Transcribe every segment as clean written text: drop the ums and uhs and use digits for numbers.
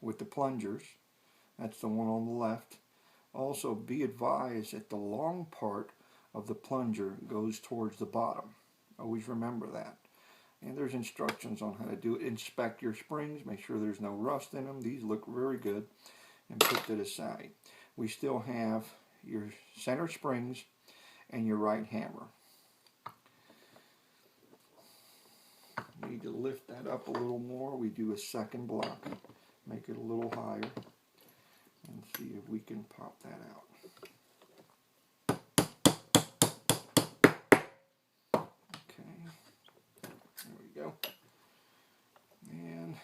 with the plungers. That's the one on the left. Also, be advised that the long part of the plunger goes towards the bottom. Always remember that. And there's instructions on how to do it. Inspect your springs, make sure there's no rust in them. These look very good, and put that aside. We still have your center springs and your right hammer. We need to lift that up a little more. We do a second block, make it a little higher, and see if we can pop that out. Go. And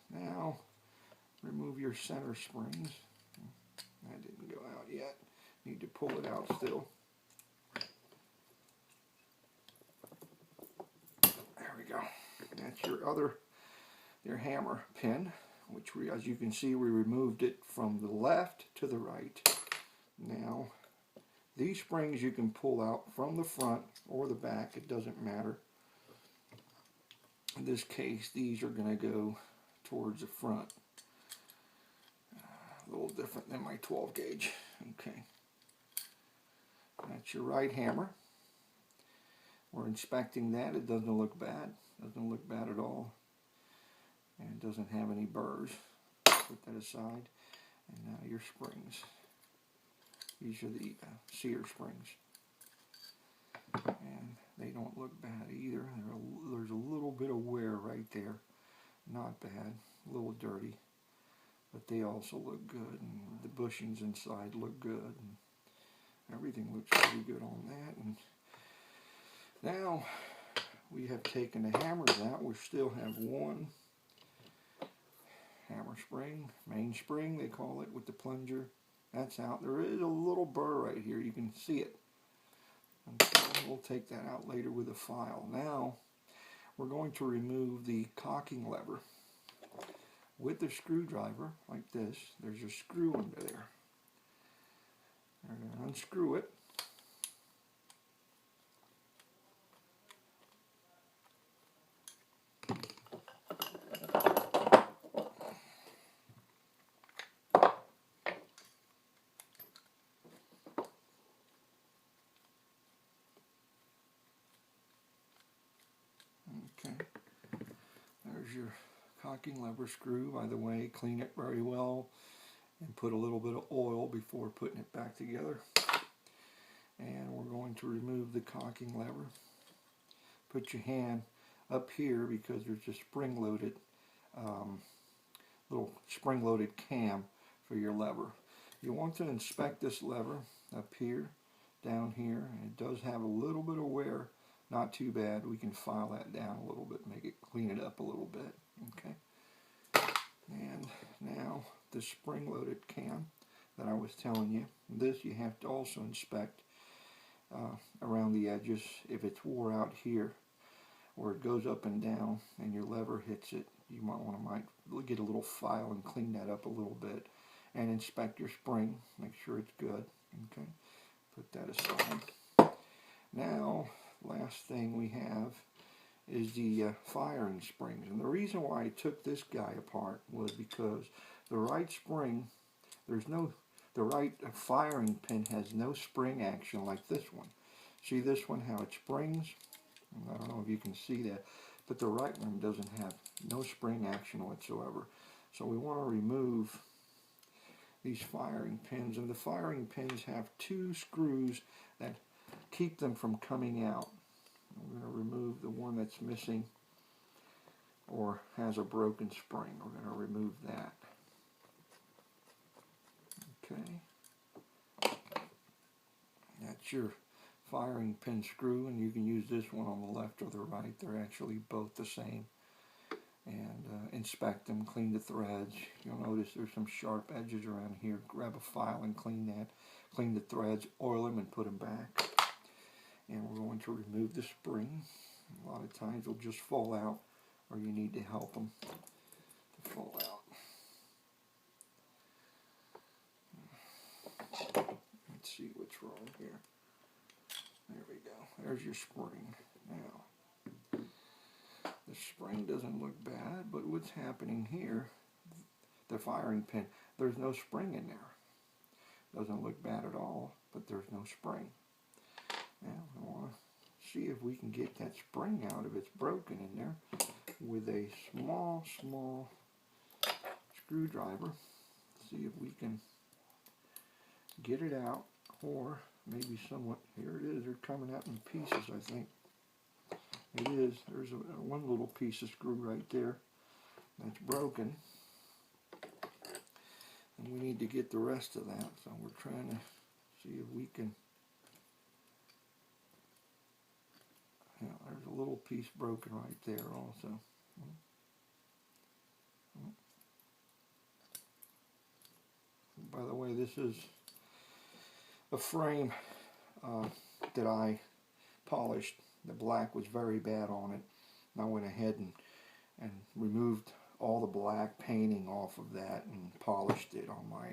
now remove your center springs. That didn't go out yet. Need to pull it out still. There we go. That's your hammer pin, which as you can see, we removed it from the left to the right. Now, these springs you can pull out from the front or the back. It doesn't matter. In this case, these are going to go towards the front. A little different than my 12 gauge. Okay. That's your right hammer. We're inspecting that. It doesn't look bad. Doesn't look bad at all. And it doesn't have any burrs. Put that aside. And now your springs. These are the sear springs. And they don't look bad either. There's a little bit of wear right there. Not bad. A little dirty. But they also look good. And the bushings inside look good. And everything looks pretty good on that. And now we have taken the hammers out. We still have one hammer spring. Main spring they call it, with the plunger. That's out. There is a little burr right here. You can see it. Okay, we'll take that out later with a file. Now, we're going to remove the cocking lever. With the screwdriver, like this, there's a screw under there. We're going to unscrew it. Okay, there's your cocking lever screw. By the way, clean it very well and put a little bit of oil before putting it back together. And we're going to remove the cocking lever. Put your hand up here because there's a spring-loaded, little spring-loaded cam for your lever. You want to inspect this lever up here, down here. It does have a little bit of wear. Not too bad. We can file that down a little bit, clean it up a little bit. Okay. And now the spring-loaded cam that I was telling you. This you have to also inspect around the edges. If it's wore out here, or it goes up and down, and your lever hits it, you might get a little file and clean that up a little bit, and inspect your spring. Make sure it's good. Okay. Put that aside. Now, last thing we have is the firing springs. And the reason why I took this guy apart was because the right spring, the right firing pin has no spring action like this one. See this one, how it springs? I don't know if you can see that, but the right one doesn't have no spring action whatsoever. So we want to remove these firing pins, and the firing pins have two screws that keep them from coming out. We're going to remove the one that's missing or has a broken spring. We're going to remove that. Okay. That's your firing pin screw, and you can use this one on the left or the right. They're actually both the same. And inspect them, clean the threads. You'll notice there's some sharp edges around here. Grab a file and clean that. Clean the threads, oil them, and put them back. And we're going to remove the spring. A lot of times they'll just fall out, or you need to help them to fall out. Let's see what's wrong here. There we go. There's your spring. Now, the spring doesn't look bad, but what's happening here, the the firing pin. There's no spring in there. Doesn't look bad at all, but there's no spring. Now I want to see if we can get that spring out if it's broken in there with a small screwdriver. See if we can get it out, or maybe somewhat. Here it is. They're coming out in pieces, I think. It is. There's one little piece of screw right there that's broken, and we need to get the rest of that. So we're trying to see if we can. Yeah, there's a little piece broken right there also. By the way, this is a frame that I polished. The black was very bad on it. And I went ahead and removed all the black painting off of that and polished it on my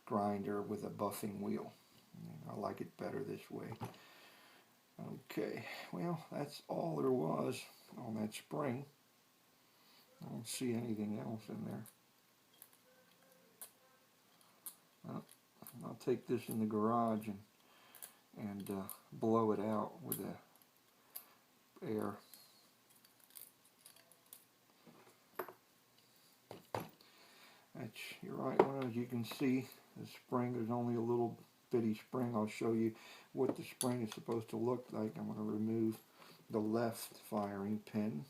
grinder with a buffing wheel. And I like it better this way. Okay, well, that's all there was on that spring. I don't see anything else in there. I'll take this in the garage and blow it out with air. You're right, well, as you can see, the spring is only a little bitty spring. I'll show you what the spring is supposed to look like. I'm going to remove the left firing pin.